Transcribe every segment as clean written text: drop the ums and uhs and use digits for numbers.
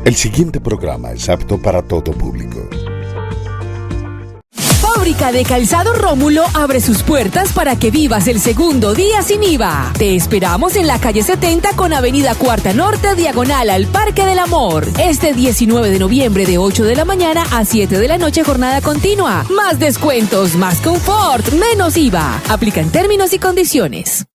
El siguiente programa es apto para todo público. Fábrica de Calzado Rómulo abre sus puertas para que vivas el segundo día sin IVA. Te esperamos en la calle 70 con avenida Cuarta Norte, diagonal al Parque del Amor. Este 19 de noviembre de 8 de la mañana a 7 de la noche, jornada continua. Más descuentos, más confort, menos IVA. Aplican términos y condiciones.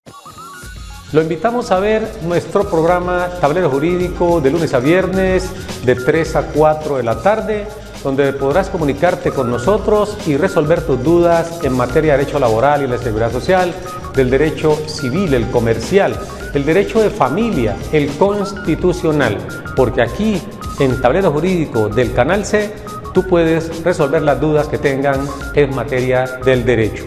Lo invitamos a ver nuestro programa Tablero Jurídico de lunes a viernes de 3 a 4 de la tarde, donde podrás comunicarte con nosotros y resolver tus dudas en materia de derecho laboral y la seguridad social, del derecho civil, el comercial, el derecho de familia, el constitucional, porque aquí en Tablero Jurídico del Canal C tú puedes resolver las dudas que tengan en materia del derecho.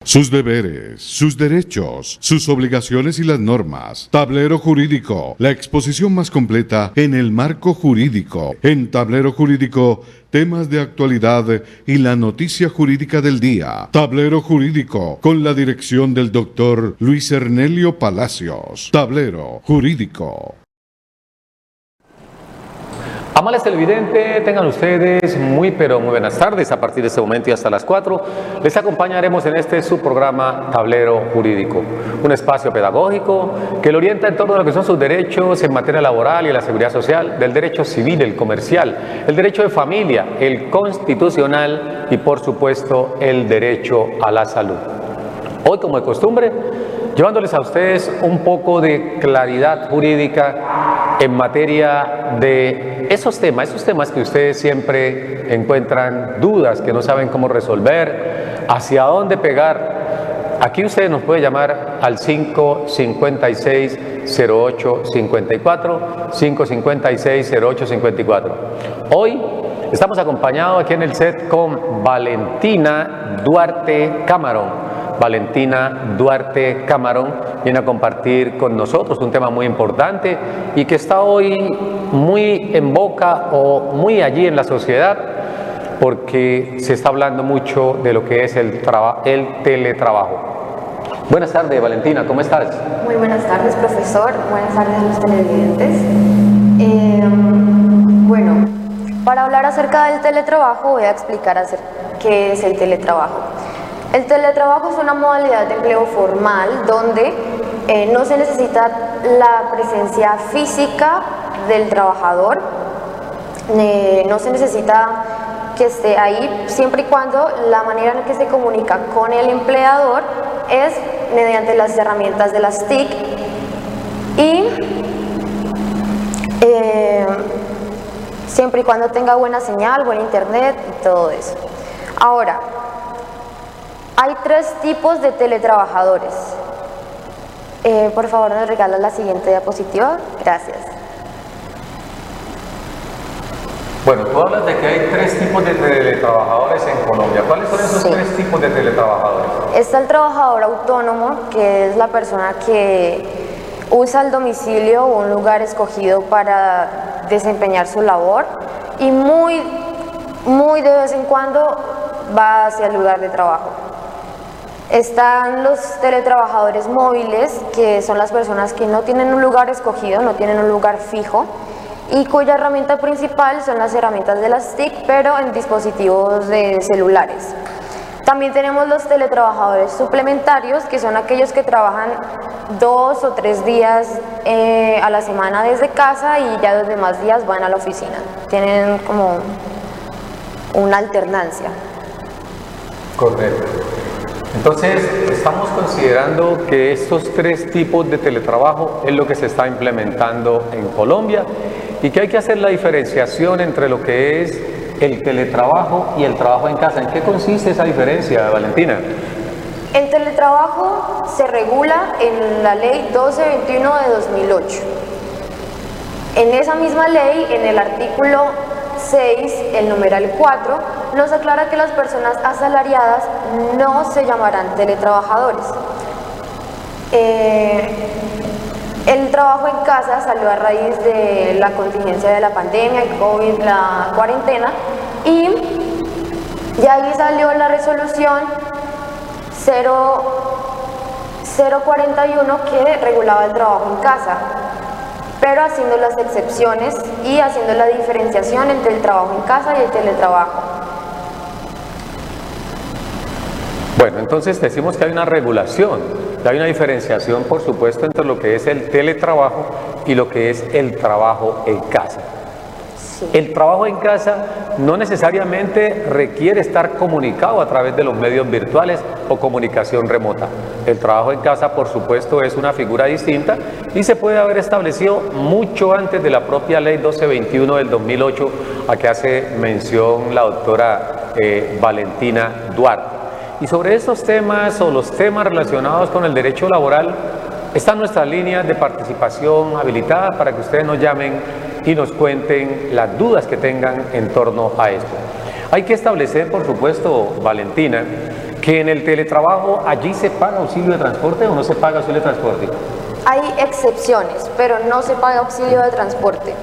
Sus deberes, sus derechos, sus obligaciones y las normas. Tablero Jurídico, la exposición más completa en el marco jurídico. En Tablero Jurídico, temas de actualidad y la noticia jurídica del día. Tablero Jurídico, con la dirección del doctor Luis Ernelio Palacios. Tablero Jurídico. Amables televidentes, tengan ustedes muy buenas tardes. A partir de este momento y hasta las 4 les acompañaremos en este su programa Tablero Jurídico, un espacio pedagógico que le orienta en torno a lo que son sus derechos en materia laboral y la seguridad social, del derecho civil, el comercial, el derecho de familia, el constitucional y por supuesto el derecho a la salud. Hoy, como de costumbre, llevándoles a ustedes un poco de claridad jurídica en materia de esos temas que ustedes siempre encuentran dudas, que no saben cómo resolver, hacia dónde pegar. Aquí ustedes nos pueden llamar al 556-0854, 556-0854. Hoy estamos acompañados aquí en el set con Valentina Duarte Camarón. Valentina Duarte Camarón viene a compartir con nosotros un tema muy importante y que está hoy muy en boca o muy allí en la sociedad, porque se está hablando mucho de lo que es el teletrabajo. Buenas tardes, Valentina, ¿cómo estás? Muy buenas tardes, profesor. Buenas tardes a los televidentes. Bueno, para hablar acerca del teletrabajo voy a explicar qué es el teletrabajo. El teletrabajo es una modalidad de empleo formal donde no se necesita la presencia física del trabajador, no se necesita que esté ahí, siempre y cuando la manera en que se comunica con el empleador es mediante las herramientas de las TIC y siempre y cuando tenga buena señal, buen internet y todo eso. Ahora, hay 3 tipos de teletrabajadores. Por favor, nos regala la siguiente diapositiva. Gracias. Bueno, tú hablas de que hay 3 tipos de teletrabajadores en Colombia. ¿Cuáles son esos 3 tipos de teletrabajadores? Está el trabajador autónomo, que es la persona que usa el domicilio o un lugar escogido para desempeñar su labor y muy de vez en cuando va hacia el lugar de trabajo. Están los teletrabajadores móviles, que son las personas que no tienen un lugar escogido, no tienen un lugar fijo y cuya herramienta principal son las herramientas de las TIC, pero en dispositivos de celulares. También tenemos los teletrabajadores suplementarios, que son aquellos que trabajan 2 o 3 días a la semana desde casa y ya los demás días van a la oficina. Tienen como una alternancia. Correcto. Entonces, estamos considerando que estos 3 tipos de teletrabajo es lo que se está implementando en Colombia y que hay que hacer la diferenciación entre lo que es el teletrabajo y el trabajo en casa. ¿En qué consiste esa diferencia, Valentina? El teletrabajo se regula en la ley 1221 de 2008. En esa misma ley, en el artículo 6, el numeral 4, nos aclara que las personas asalariadas no se llamarán teletrabajadores. El trabajo en casa salió a raíz de la contingencia de la pandemia, el COVID, la cuarentena, y de ahí salió la resolución 041 que regulaba el trabajo en casa, pero haciendo las excepciones y haciendo la diferenciación entre el trabajo en casa y el teletrabajo. Bueno, entonces decimos que hay una regulación, que hay una diferenciación, por supuesto, entre lo que es el teletrabajo y lo que es el trabajo en casa. Sí. El trabajo en casa no necesariamente requiere estar comunicado a través de los medios virtuales o comunicación remota. El trabajo en casa, por supuesto, es una figura distinta y se puede haber establecido mucho antes de la propia Ley 1221 del 2008, a que hace mención la doctora Valentina Duarte. Y sobre estos temas o los temas relacionados con el derecho laboral, están nuestras líneas de participación habilitadas para que ustedes nos llamen y nos cuenten las dudas que tengan en torno a esto. Hay que establecer, por supuesto, Valentina, que en el teletrabajo allí se paga auxilio de transporte o no se paga auxilio de transporte. Hay excepciones, pero no se paga auxilio de transporte.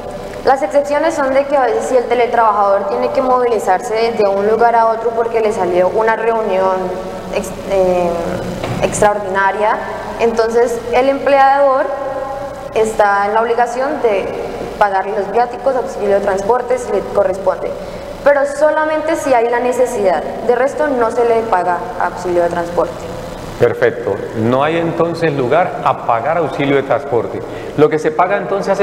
Las excepciones son de que a veces si el teletrabajador tiene que movilizarse de un lugar a otro porque le salió una reunión extraordinaria, entonces el empleador está en la obligación de pagarle los viáticos, auxilio de transporte si le corresponde, pero solamente si hay la necesidad, de resto no se le paga auxilio de transporte. Perfecto, no hay entonces lugar a pagar auxilio de transporte. Lo que se paga entonces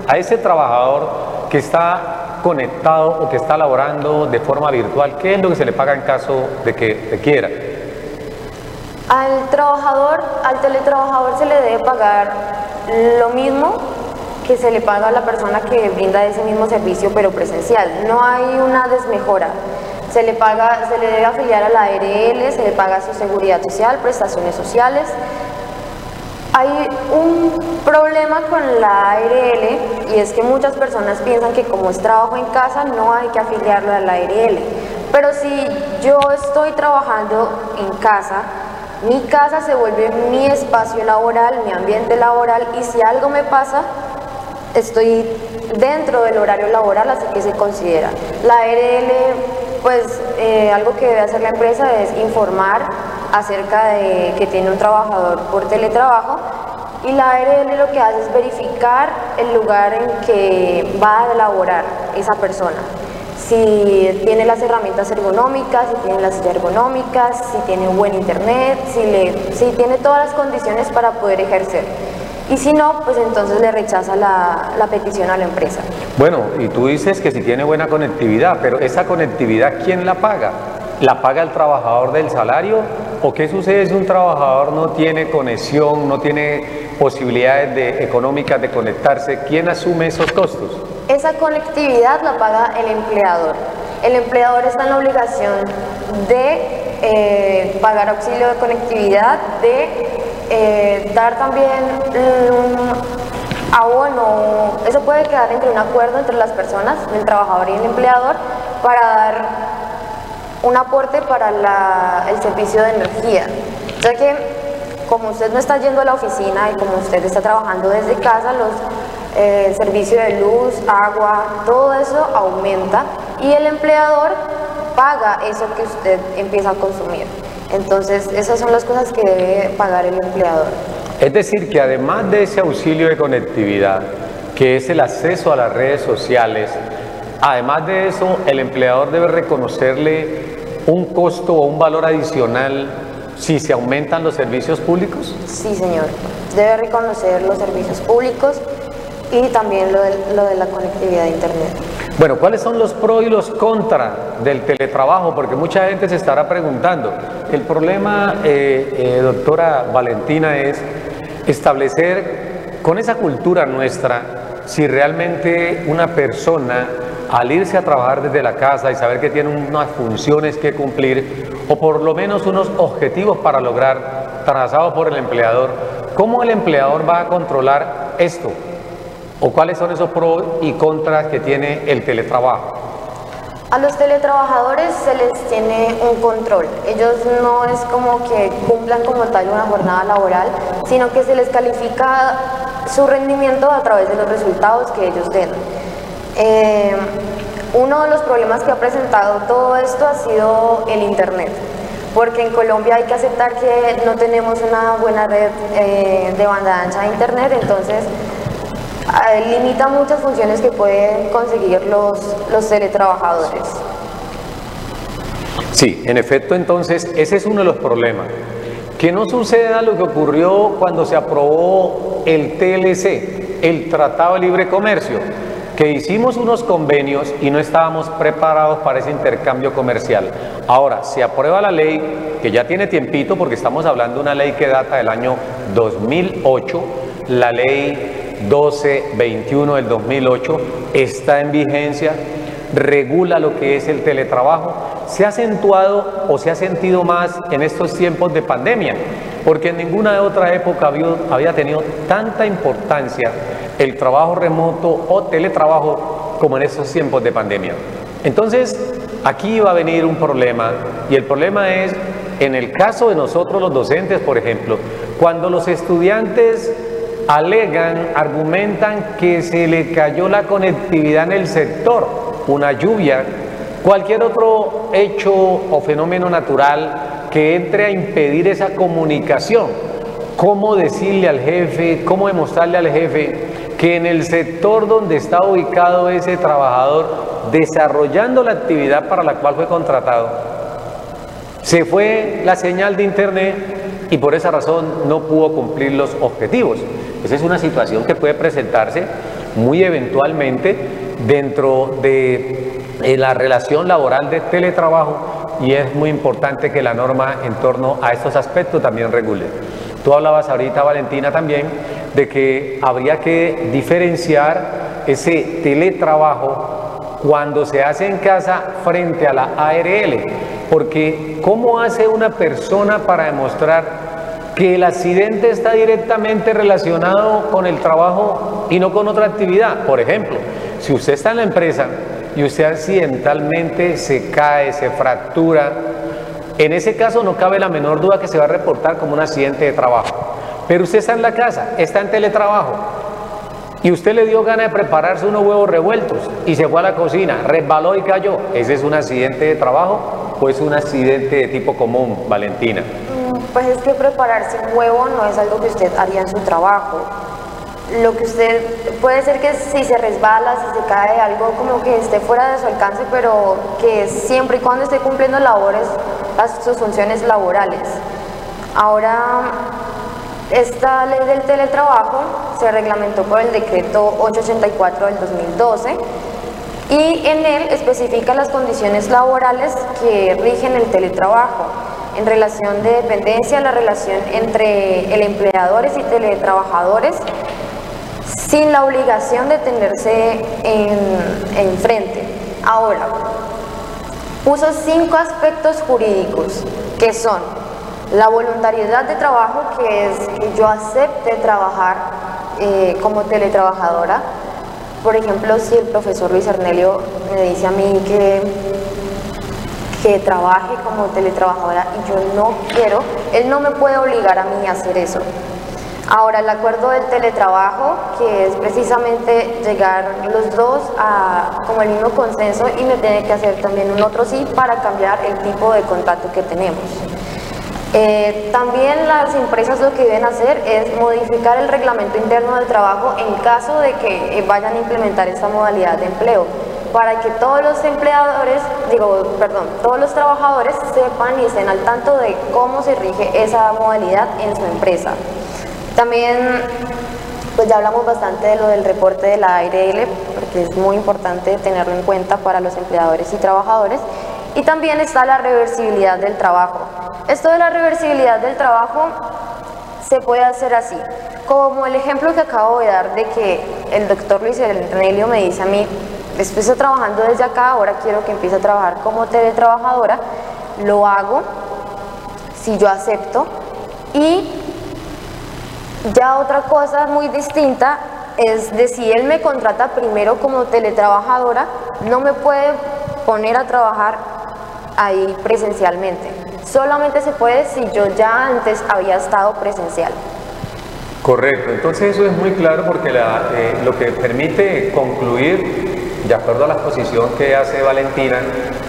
a ese trabajador que está conectado o que está laborando de forma virtual, ¿qué es lo que se le paga en caso de que requiera? Al teletrabajador se le debe pagar lo mismo que se le paga a la persona que brinda ese mismo servicio pero presencial. No hay una desmejora. Se le debe afiliar a la ARL, se le paga su seguridad social, prestaciones sociales. Hay un problema con la ARL y es que muchas personas piensan que como es trabajo en casa no hay que afiliarlo a la ARL. Pero si yo estoy trabajando en casa, mi casa se vuelve mi espacio laboral, mi ambiente laboral, y si algo me pasa, estoy dentro del horario laboral, así que se considera. La ARL, pues algo que debe hacer la empresa es informar acerca de que tiene un trabajador por teletrabajo, y la ARL lo que hace es verificar el lugar en que va a laborar esa persona. Si tiene las herramientas ergonómicas, si tiene las sillas ergonómicas, si tiene buen internet, si tiene todas las condiciones para poder ejercer. Y si no, pues entonces le rechaza la petición a la empresa. Bueno, y tú dices que si tiene buena conectividad, pero esa conectividad, ¿quién la paga? ¿La paga el trabajador del salario? ¿O qué sucede si un trabajador no tiene conexión, no tiene posibilidades económicas de conectarse? ¿Quién asume esos costos? Esa conectividad la paga el empleador. El empleador está en la obligación de pagar auxilio de conectividad, de dar también un abono. Eso puede quedar entre un acuerdo entre las personas, el trabajador y el empleador, para dar un aporte para el servicio de energía. Ya que como usted no está yendo a la oficina y como usted está trabajando desde casa, el servicio de luz, agua, todo eso aumenta y el empleador paga eso que usted empieza a consumir. Entonces, esas son las cosas que debe pagar el empleador. Es decir, que además de ese auxilio de conectividad, que es el acceso a las redes sociales, además de eso, el empleador debe reconocerle un costo o un valor adicional si se aumentan los servicios públicos. Sí, señor. Debe reconocer los servicios públicos y también lo de la conectividad de internet. Bueno, ¿cuáles son los pros y los contras del teletrabajo? Porque mucha gente se estará preguntando. El problema, doctora Valentina, es establecer con esa cultura nuestra si realmente una persona, al irse a trabajar desde la casa y saber que tiene unas funciones que cumplir, o por lo menos unos objetivos para lograr, trazados por el empleador, ¿cómo el empleador va a controlar esto? ¿O cuáles son esos pros y contras que tiene el teletrabajo? A los teletrabajadores se les tiene un control. Ellos no es como que cumplan como tal una jornada laboral, sino que se les califica su rendimiento a través de los resultados que ellos den. Uno de los problemas que ha presentado todo esto ha sido el internet, porque en Colombia hay que aceptar que no tenemos una buena red de banda ancha de internet, entonces limita muchas funciones que pueden conseguir los teletrabajadores. Sí, en efecto, entonces ese es uno de los problemas. Que no suceda lo que ocurrió cuando se aprobó el TLC, el Tratado de Libre Comercio, que hicimos unos convenios y no estábamos preparados para ese intercambio comercial. Ahora, se aprueba la ley, que ya tiene tiempito, porque estamos hablando de una ley que data del año 2008, la ley 1221 del 2008, está en vigencia, regula lo que es el teletrabajo. Se ha acentuado o se ha sentido más en estos tiempos de pandemia, porque en ninguna otra época había tenido tanta importancia el trabajo remoto o teletrabajo como en estos tiempos de pandemia. Entonces, aquí va a venir un problema, y el problema es, en el caso de nosotros los docentes, por ejemplo, cuando los estudiantes alegan, argumentan que se le cayó la conectividad en el sector, una lluvia, cualquier otro hecho o fenómeno natural que entre a impedir esa comunicación. ¿Cómo decirle al jefe, cómo demostrarle al jefe que en el sector donde está ubicado ese trabajador, desarrollando la actividad para la cual fue contratado, se fue la señal de internet y por esa razón no pudo cumplir los objetivos? Esa es una situación que puede presentarse muy eventualmente dentro de la relación laboral de teletrabajo, y es muy importante que la norma en torno a estos aspectos también regule. Tú hablabas ahorita, Valentina, también de que habría que diferenciar ese teletrabajo cuando se hace en casa frente a la ARL, porque ¿cómo hace una persona para demostrar que el accidente está directamente relacionado con el trabajo y no con otra actividad? Por ejemplo, si usted está en la empresa y usted accidentalmente se cae, se fractura, en ese caso no cabe la menor duda que se va a reportar como un accidente de trabajo. Pero usted está en la casa, está en teletrabajo, y usted le dio ganas de prepararse unos huevos revueltos y se fue a la cocina, resbaló y cayó. ¿Ese es un accidente de trabajo o es un accidente de tipo común, Valentina? Pues es que prepararse un huevo no es algo que usted haría en su trabajo. Lo que usted, puede ser que si se resbala, si se cae, algo como que esté fuera de su alcance, pero que siempre y cuando esté cumpliendo labores, sus funciones laborales. Ahora, esta ley del teletrabajo se reglamentó por el decreto 884 del 2012 y en él especifica las condiciones laborales que rigen el teletrabajo. En relación de dependencia, la relación entre el empleadores y teletrabajadores, sin la obligación de tenerse enfrente. Ahora, puso 5 aspectos jurídicos, que son la voluntariedad de trabajo, que es que yo acepte trabajar como teletrabajadora. Por ejemplo, si el profesor Luis Arnelio me dice a mí que trabaje como teletrabajadora y yo no quiero, él no me puede obligar a mí a hacer eso. Ahora, el acuerdo del teletrabajo, que es precisamente llegar los dos a como el mismo consenso, y me tiene que hacer también un otro sí para cambiar el tipo de contrato que tenemos. También las empresas lo que deben hacer es modificar el reglamento interno del trabajo en caso de que vayan a implementar esta modalidad de empleo, para que todos los todos los trabajadores sepan y estén al tanto de cómo se rige esa modalidad en su empresa. También, pues ya hablamos bastante de lo del reporte de la ARL, porque es muy importante tenerlo en cuenta para los empleadores y trabajadores. Y también está la reversibilidad del trabajo. Esto de la reversibilidad del trabajo se puede hacer así, como el ejemplo que acabo de dar de que el doctor Luis Arnelio me dice a mí, después de trabajando desde acá, ahora quiero que empiece a trabajar como teletrabajadora, lo hago, si yo acepto, y ya otra cosa muy distinta es de si él me contrata primero como teletrabajadora, no me puede poner a trabajar ahí presencialmente. Solamente se puede si yo ya antes había estado presencial. Correcto, entonces eso es muy claro porque lo que permite concluir, de acuerdo a la exposición que hace Valentina,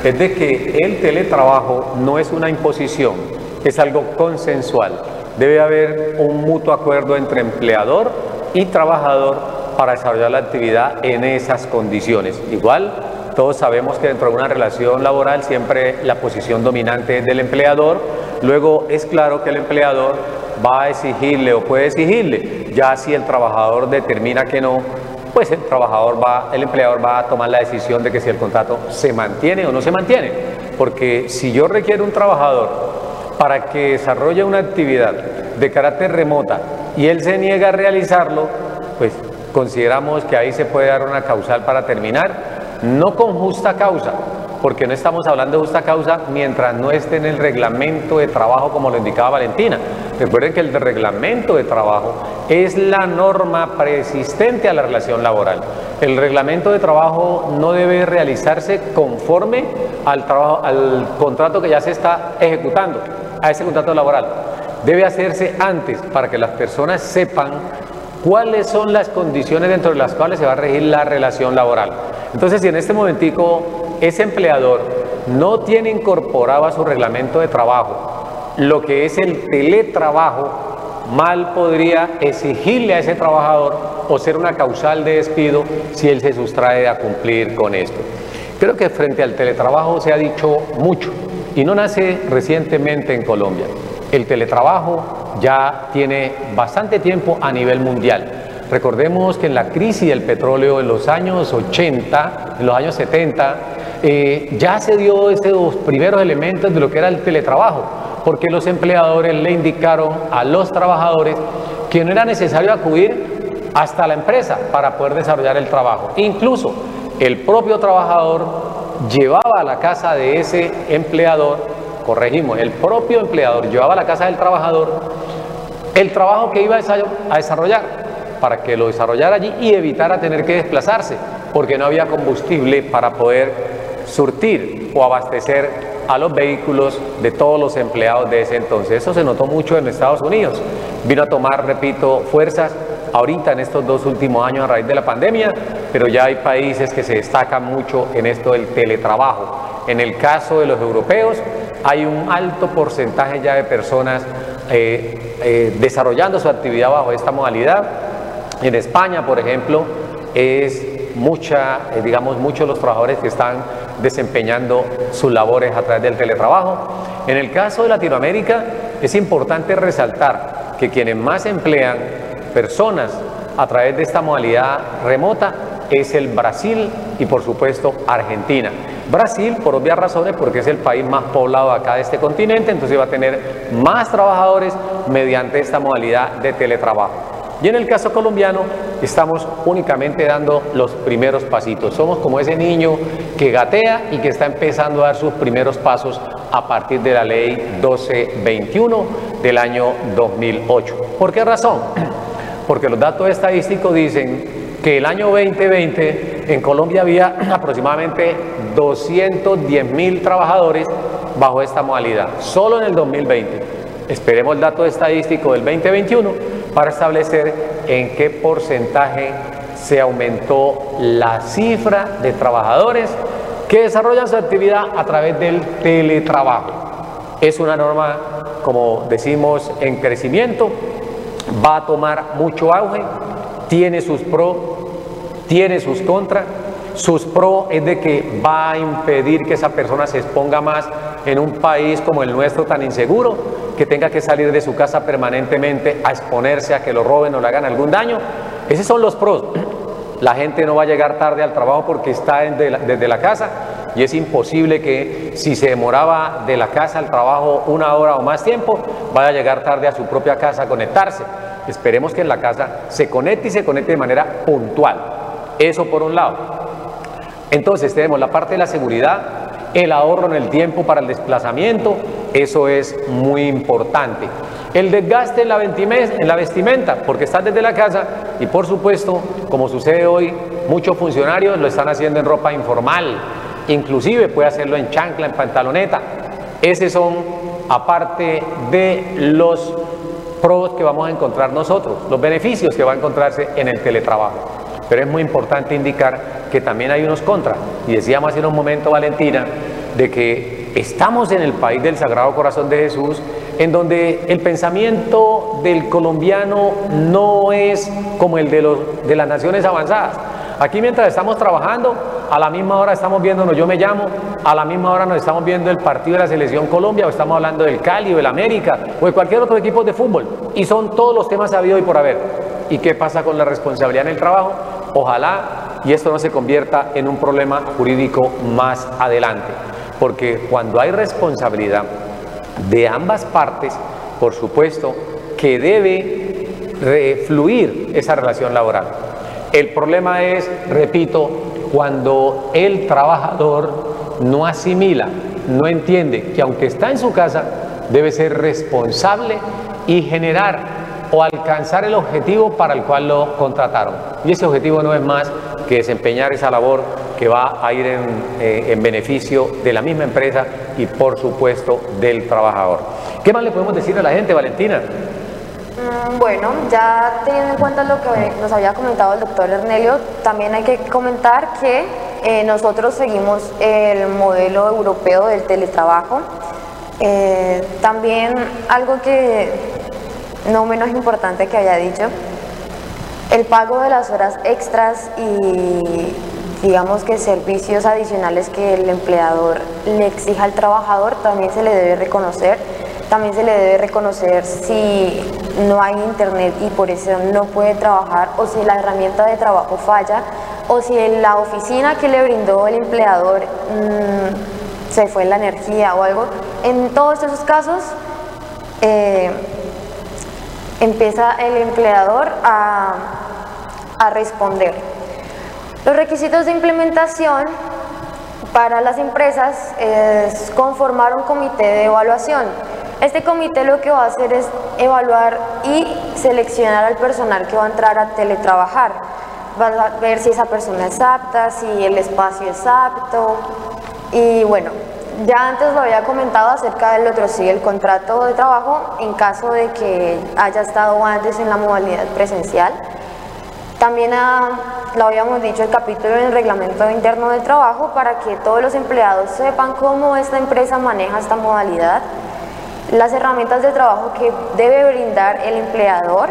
es de que el teletrabajo no es una imposición, es algo consensual. Debe haber un mutuo acuerdo entre empleador y trabajador para desarrollar la actividad en esas condiciones. Igual, todos sabemos que dentro de una relación laboral siempre la posición dominante es del empleador. Luego es claro que el empleador va a exigirle o puede exigirle. Ya si el trabajador determina que no, pues el empleador va a tomar la decisión de que si el contrato se mantiene o no se mantiene. Porque si yo requiero un trabajador para que desarrolle una actividad de carácter remota y él se niega a realizarlo, pues consideramos que ahí se puede dar una causal para terminar, no con justa causa, porque no estamos hablando de justa causa mientras no esté en el reglamento de trabajo como lo indicaba Valentina. Recuerden que el reglamento de trabajo es la norma preexistente a la relación laboral. El reglamento de trabajo no debe realizarse conforme al contrato que ya se está ejecutando, a ese contrato laboral. Debe hacerse antes para que las personas sepan cuáles son las condiciones dentro de las cuales se va a regir la relación laboral. Entonces, si en este momentico ese empleador no tiene incorporado a su reglamento de trabajo lo que es el teletrabajo, mal podría exigirle a ese trabajador o ser una causal de despido si él se sustrae a cumplir con esto. Creo que frente al teletrabajo se ha dicho mucho y no nace recientemente en Colombia. El teletrabajo ya tiene bastante tiempo a nivel mundial. Recordemos que en la crisis del petróleo en los años 80, en los años 70, ya se dio esos primeros elementos de lo que era el teletrabajo, porque los empleadores le indicaron a los trabajadores que no era necesario acudir hasta la empresa para poder desarrollar el trabajo. Incluso el propio trabajador llevaba a la casa de ese empleador, el propio empleador llevaba a la casa del trabajador el trabajo que iba a desarrollar para que lo desarrollara allí y evitara tener que desplazarse, porque no había combustible para poder surtir o abastecer a los vehículos de todos los empleados de ese entonces. Eso se notó mucho en Estados Unidos. Vino a tomar, repito, fuerzas ahorita en estos 2 últimos años a raíz de la pandemia, pero ya hay países que se destacan mucho en esto del teletrabajo. En el caso de los europeos, hay un alto porcentaje ya de personas desarrollando su actividad bajo esta modalidad. En España, por ejemplo, es muchos los trabajadores que están desempeñando sus labores a través del teletrabajo. En el caso de Latinoamérica, es importante resaltar que quienes más emplean personas a través de esta modalidad remota es el Brasil y, por supuesto, Argentina. Brasil, por obvias razones, porque es el país más poblado acá de este continente, entonces va a tener más trabajadores mediante esta modalidad de teletrabajo. Y en el caso colombiano, estamos únicamente dando los primeros pasitos. Somos como ese niño que gatea y que está empezando a dar sus primeros pasos a partir de la ley 1221 del año 2008. ¿Por qué razón? Porque los datos estadísticos dicen que el año 2020 en Colombia había aproximadamente 210.000 trabajadores bajo esta modalidad, solo en el 2020. Esperemos el dato estadístico del 2021 para establecer en qué porcentaje se aumentó la cifra de trabajadores que desarrollan su actividad a través del teletrabajo. Es una norma, como decimos, en crecimiento, va a tomar mucho auge, tiene sus pros, tiene sus contras. Sus pros es de que va a impedir que esa persona se exponga más en un país como el nuestro tan inseguro, que tenga que salir de su casa permanentemente a exponerse a que lo roben o le hagan algún daño. Esos son los pros. La gente no va a llegar tarde al trabajo porque está desde la casa, y es imposible que si se demoraba de la casa al trabajo 1 hora o más tiempo, vaya a llegar tarde a su propia casa a conectarse. Esperemos que en la casa se conecte y se conecte de manera puntual. Eso por un lado. Entonces tenemos la parte de la seguridad, el ahorro en el tiempo para el desplazamiento, eso es muy importante. El desgaste en la vestimenta, porque están desde la casa y, por supuesto, como sucede hoy, muchos funcionarios lo están haciendo en ropa informal, inclusive puede hacerlo en chancla, en pantaloneta. Esos son, aparte de los pros que vamos a encontrar nosotros, los beneficios que va a encontrarse en el teletrabajo. Pero es muy importante indicar que también hay unos contras, y decíamos hace unos momentos, Valentina, de que estamos en el país del Sagrado Corazón de Jesús, en donde el pensamiento del colombiano no es como el de las naciones avanzadas. Aquí mientras estamos trabajando, a la misma hora estamos viéndonos Yo Me Llamo, a la misma hora nos estamos viendo el partido de la Selección Colombia, o estamos hablando del Cali o del América o de cualquier otro equipo de fútbol, y son todos los temas habidos y por haber. ¿Y qué pasa con la responsabilidad en el trabajo? Ojalá y esto no se convierta en un problema jurídico más adelante, porque cuando hay responsabilidad de ambas partes, por supuesto que debe fluir esa relación laboral. El problema es, repito, cuando el trabajador no asimila, no entiende que aunque está en su casa, debe ser responsable y generar o alcanzar el objetivo para el cual lo contrataron. Y ese objetivo no es más que desempeñar esa labor que va a ir en beneficio de la misma empresa y, por supuesto, del trabajador. ¿Qué más le podemos decir a la gente, Valentina? Bueno, ya teniendo en cuenta lo que nos había comentado el doctor Ernelio, también hay que comentar que nosotros seguimos el modelo europeo del teletrabajo. También algo que no menos importante que había dicho, el pago de las horas extras y digamos que servicios adicionales que el empleador le exija al trabajador también se le debe reconocer. También se le debe reconocer si no hay internet y por eso no puede trabajar, o si la herramienta de trabajo falla, o si en la oficina que le brindó el empleador se fue la energía o algo. En todos esos casos empieza el empleador a responder. Los requisitos de implementación para las empresas es conformar un comité de evaluación. Este comité lo que va a hacer es evaluar y seleccionar al personal que va a entrar a teletrabajar. Va a ver si esa persona es apta, si el espacio es apto. Y bueno, ya antes lo había comentado acerca del otro, sí, el contrato de trabajo en caso de que haya estado antes en la modalidad presencial. También lo habíamos dicho, el capítulo en el reglamento interno de trabajo para que todos los empleados sepan cómo esta empresa maneja esta modalidad. Las herramientas de trabajo que debe brindar el empleador,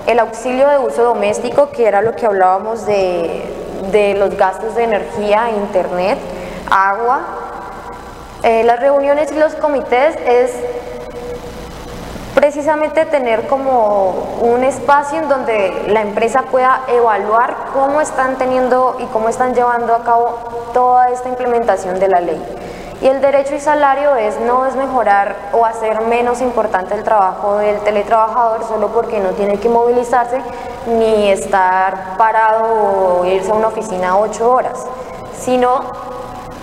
el auxilio de uso doméstico, que era lo que hablábamos de los gastos de energía, internet, agua. Las reuniones y los comités es precisamente tener como un espacio en donde la empresa pueda evaluar cómo están teniendo y cómo están llevando a cabo toda esta implementación de la ley. Y el derecho y salario no es mejorar o hacer menos importante el trabajo del teletrabajador solo porque no tiene que movilizarse ni estar parado o irse a una oficina 8 horas, sino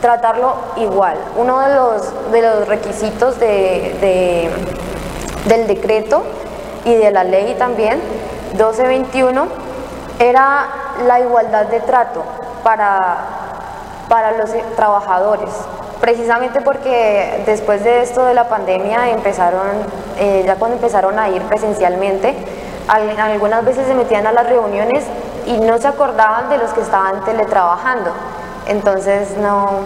tratarlo igual. Uno de los requisitos del decreto y de la ley también, 1221, era la igualdad de trato para los trabajadores. Precisamente porque después de esto de la pandemia ya cuando empezaron a ir presencialmente, algunas veces se metían a las reuniones y no se acordaban de los que estaban teletrabajando. Entonces no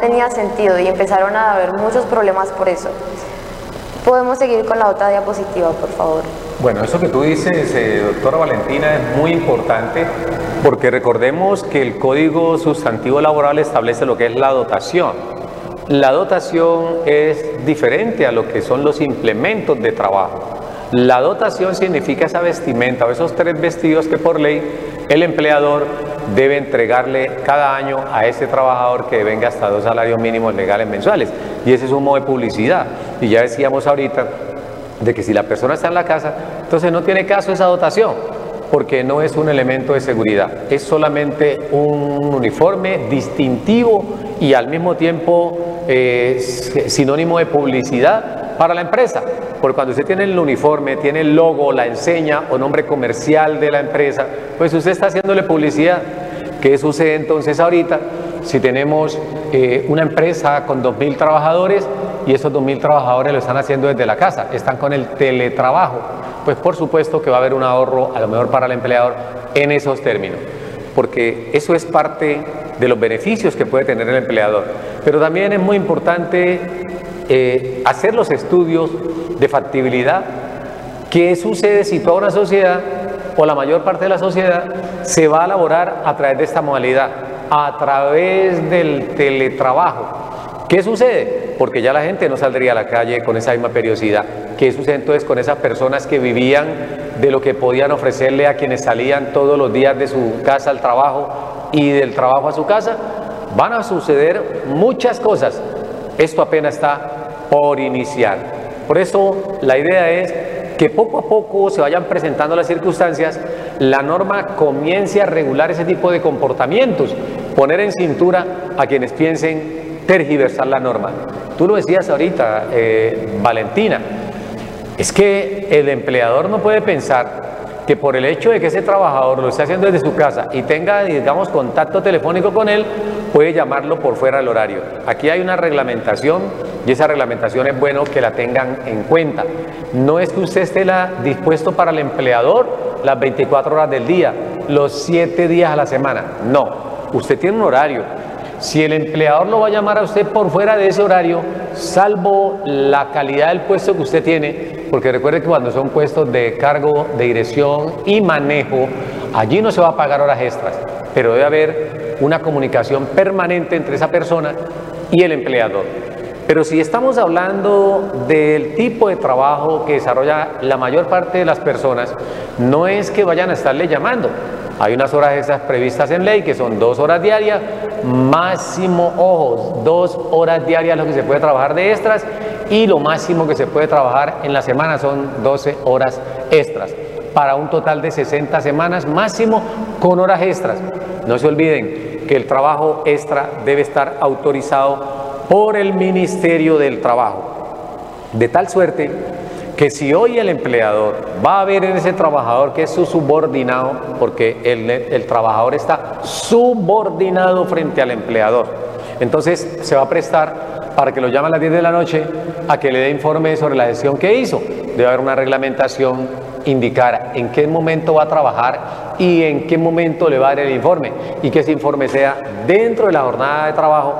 tenía sentido y empezaron a haber muchos problemas por eso. Podemos seguir con la otra diapositiva, por favor. Bueno, eso que tú dices, doctora Valentina, es muy importante porque recordemos que el Código Sustantivo Laboral establece lo que es la dotación. La dotación es diferente a lo que son los implementos de trabajo. La dotación significa esa vestimenta o esos 3 vestidos que por ley el empleador debe entregarle cada año a ese trabajador que venga hasta 2 salarios mínimos legales mensuales. Y ese es un modo de publicidad. Y ya decíamos ahorita de que si la persona está en la casa, entonces no tiene caso esa dotación, porque no es un elemento de seguridad, es solamente un uniforme distintivo y al mismo tiempo sinónimo de publicidad para la empresa, porque cuando usted tiene el uniforme, tiene el logo, la enseña o nombre comercial de la empresa, pues usted está haciéndole publicidad. ¿Qué sucede entonces ahorita? Si tenemos una empresa con 2.000 trabajadores y esos 2.000 trabajadores lo están haciendo desde la casa, están con el teletrabajo, pues por supuesto que va a haber un ahorro a lo mejor para el empleador en esos términos. porque eso es parte de los beneficios que puede tener el empleador. Pero también es muy importante hacer los estudios de factibilidad. ¿Qué sucede si toda una sociedad o la mayor parte de la sociedad se va a laborar a través de esta modalidad, a través del teletrabajo? ¿Qué sucede? Porque ya la gente no saldría a la calle con esa misma periodicidad. ¿Qué sucede entonces con esas personas que vivían de lo que podían ofrecerle a quienes salían todos los días de su casa al trabajo y del trabajo a su casa? Van a suceder muchas cosas. Esto apenas está por iniciar. Por eso la idea es que poco a poco se vayan presentando las circunstancias, la norma comience a regular ese tipo de comportamientos, poner en cintura a quienes piensen tergiversar la norma. Tú lo decías ahorita, Valentina, es que el empleador no puede pensar que por el hecho de que ese trabajador lo esté haciendo desde su casa y tenga, digamos, contacto telefónico con él, puede llamarlo por fuera del horario. Aquí hay una reglamentación y esa reglamentación es bueno que la tengan en cuenta. No es que usted esté dispuesto para el empleador las 24 horas del día, los 7 días a la semana. No, usted tiene un horario. Si el empleador lo va a llamar a usted por fuera de ese horario, salvo la calidad del puesto que usted tiene, porque recuerde que cuando son puestos de cargo, de dirección y manejo, allí no se va a pagar horas extras, pero debe haber una comunicación permanente entre esa persona y el empleador. Pero si estamos hablando del tipo de trabajo que desarrolla la mayor parte de las personas, no es que vayan a estarle llamando. Hay unas horas extras previstas en ley que son 2 horas diarias, máximo, ojo, 2 horas diarias lo que se puede trabajar de extras y lo máximo que se puede trabajar en la semana son 12 horas extras, para un total de 60 semanas máximo con horas extras. No se olviden que el trabajo extra debe estar autorizado por el Ministerio del Trabajo, de tal suerte que si hoy el empleador va a ver en ese trabajador que es su subordinado, porque el trabajador está subordinado frente al empleador, entonces se va a prestar para que lo llame a las 10 de la noche a que le dé informe sobre la gestión que hizo. Debe haber una reglamentación, indicar en qué momento va a trabajar y en qué momento le va a dar el informe, y que ese informe sea dentro de la jornada de trabajo.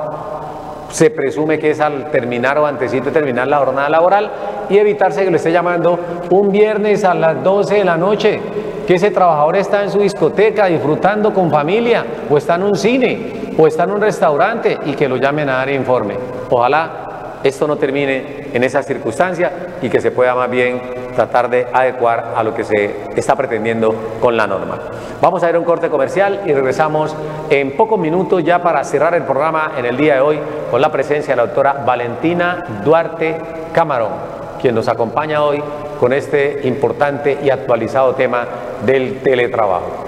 Se presume que es al terminar o antesito de terminar la jornada laboral, y evitarse que lo esté llamando un viernes a las 12 de la noche, que ese trabajador está en su discoteca disfrutando con familia, o está en un cine, o está en un restaurante, y que lo llamen a dar informe. Ojalá esto no termine en esa circunstancia y que se pueda más bien tratar de adecuar a lo que se está pretendiendo con la norma. Vamos a ir a un corte comercial y regresamos en pocos minutos ya para cerrar el programa en el día de hoy con la presencia de la doctora Valentina Duarte Camarón, quien nos acompaña hoy con este importante y actualizado tema del teletrabajo.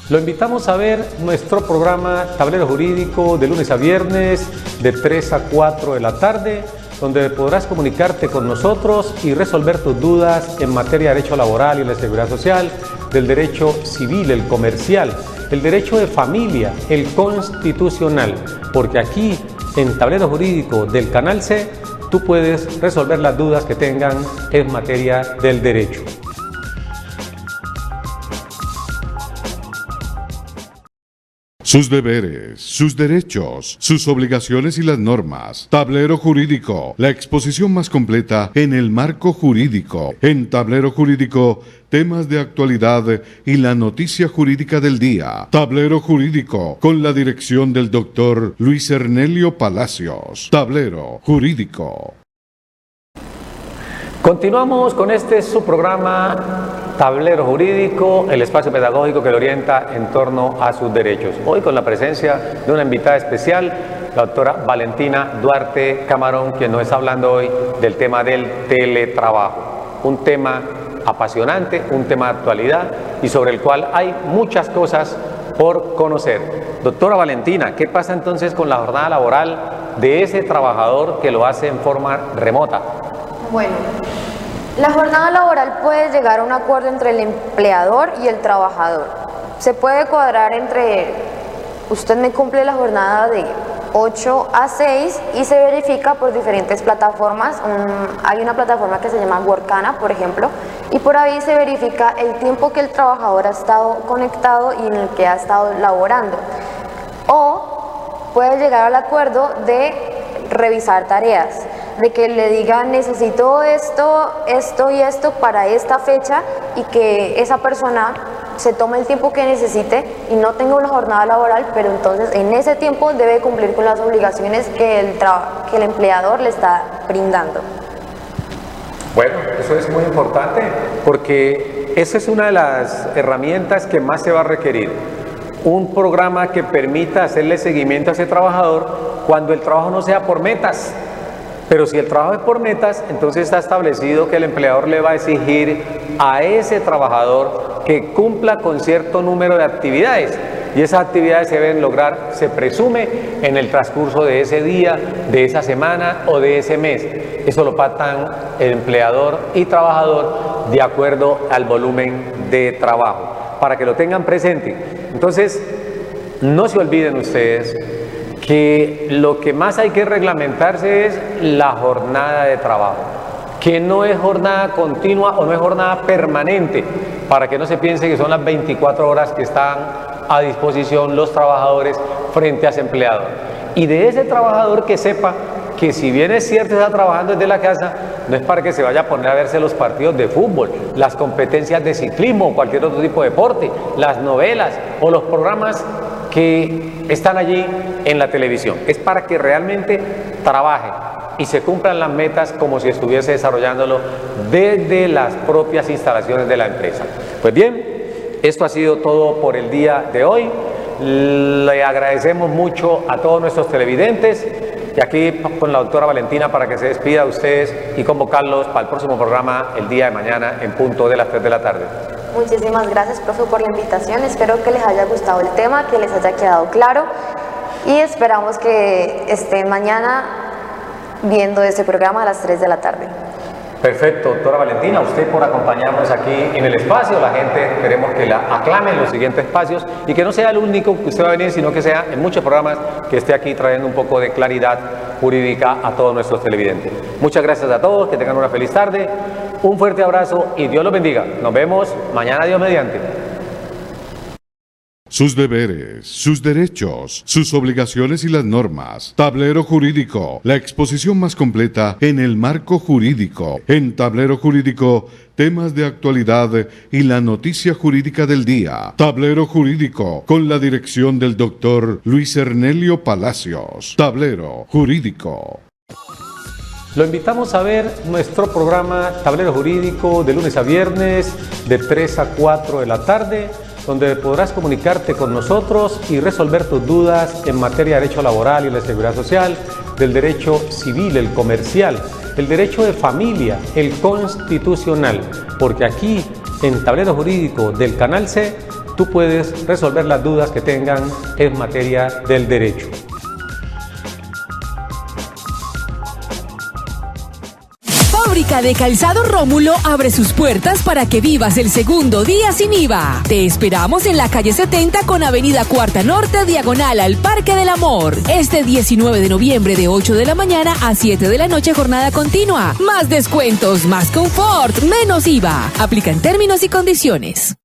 Lo invitamos a ver nuestro programa Tablero Jurídico de lunes a viernes de 3 a 4 de la tarde, donde podrás comunicarte con nosotros y resolver tus dudas en materia de derecho laboral y la seguridad social, del derecho civil, el comercial, el derecho de familia, el constitucional, porque aquí en Tablero Jurídico del Canal C tú puedes resolver las dudas que tengan en materia del derecho. Sus deberes, sus derechos, sus obligaciones y las normas. Tablero Jurídico, la exposición más completa en el marco jurídico. En Tablero Jurídico, temas de actualidad y la noticia jurídica del día. Tablero Jurídico, con la dirección del doctor Luis Ernelio Palacios. Tablero Jurídico. Continuamos con su programa Tablero Jurídico, el espacio pedagógico que lo orienta en torno a sus derechos. Hoy con la presencia de una invitada especial, la doctora Valentina Duarte Camarón, quien nos está hablando hoy del tema del teletrabajo. Un tema apasionante, un tema de actualidad y sobre el cual hay muchas cosas por conocer. Doctora Valentina, ¿qué pasa entonces con la jornada laboral de ese trabajador que lo hace en forma remota? Bueno, la jornada laboral puede llegar a un acuerdo entre el empleador y el trabajador. Se puede cuadrar entre, usted me cumple la jornada de 8 a 6 y se verifica por diferentes plataformas. Hay una plataforma que se llama Workana, por ejemplo, y por ahí se verifica el tiempo que el trabajador ha estado conectado y en el que ha estado laborando. O puede llegar al acuerdo de revisar tareas, de que le digan necesito esto, esto y esto para esta fecha, y que esa persona se tome el tiempo que necesite y no tenga una jornada laboral, pero entonces en ese tiempo debe cumplir con las obligaciones que el empleador le está brindando. Bueno, eso es muy importante porque esa es una de las herramientas que más se va a requerir. Un programa que permita hacerle seguimiento a ese trabajador cuando el trabajo no sea por metas. Pero si el trabajo es por metas, entonces está establecido que el empleador le va a exigir a ese trabajador que cumpla con cierto número de actividades. Y esas actividades se deben lograr, se presume, en el transcurso de ese día, de esa semana o de ese mes. Eso lo pactan el empleador y trabajador de acuerdo al volumen de trabajo, para que lo tengan presente. Entonces, no se olviden ustedes que lo que más hay que reglamentarse es la jornada de trabajo, que no es jornada continua o no es jornada permanente, para que no se piense que son las 24 horas que están a disposición los trabajadores frente a ese empleador. Y de ese trabajador que sepa que si bien es cierto está trabajando desde la casa, no es para que se vaya a poner a verse los partidos de fútbol, las competencias de ciclismo o cualquier otro tipo de deporte, las novelas o los programas que están allí en la televisión. Es para que realmente trabaje y se cumplan las metas como si estuviese desarrollándolo desde las propias instalaciones de la empresa. Pues bien, esto ha sido todo por el día de hoy. Le agradecemos mucho a todos nuestros televidentes y aquí con la doctora Valentina para que se despida de ustedes y convocarlos para el próximo programa el día de mañana en punto de las 3 de la tarde. Muchísimas gracias, profe, por la invitación. Espero que les haya gustado el tema, que les haya quedado claro y esperamos que estén mañana viendo este programa a las 3 de la tarde. Perfecto, doctora Valentina, usted por acompañarnos aquí en el espacio. La gente queremos que la aclame en los siguientes espacios y que no sea el único que usted va a venir, sino que sea en muchos programas que esté aquí trayendo un poco de claridad jurídica a todos nuestros televidentes. Muchas gracias a todos, que tengan una feliz tarde, un fuerte abrazo y Dios los bendiga. Nos vemos mañana, Dios mediante. Sus deberes, sus derechos, sus obligaciones y las normas. Tablero Jurídico, la exposición más completa en el marco jurídico. En Tablero Jurídico, temas de actualidad y la noticia jurídica del día. Tablero Jurídico, con la dirección del doctor Luis Ernelio Palacios. Tablero Jurídico. Lo invitamos a ver nuestro programa Tablero Jurídico de lunes a viernes de 3 a 4 de la tarde, donde podrás comunicarte con nosotros y resolver tus dudas en materia de derecho laboral y la seguridad social, del derecho civil, el comercial, el derecho de familia, el constitucional, porque aquí en Tablero Jurídico del Canal C tú puedes resolver las dudas que tengan en materia del derecho. Fábrica de Calzado Rómulo abre sus puertas para que vivas el segundo día sin IVA. Te esperamos en la calle 70 con avenida Cuarta Norte, diagonal al Parque del Amor. Este 19 de noviembre de 8 de la mañana a 7 de la noche, jornada continua. Más descuentos, más confort, menos IVA. Aplican términos y condiciones.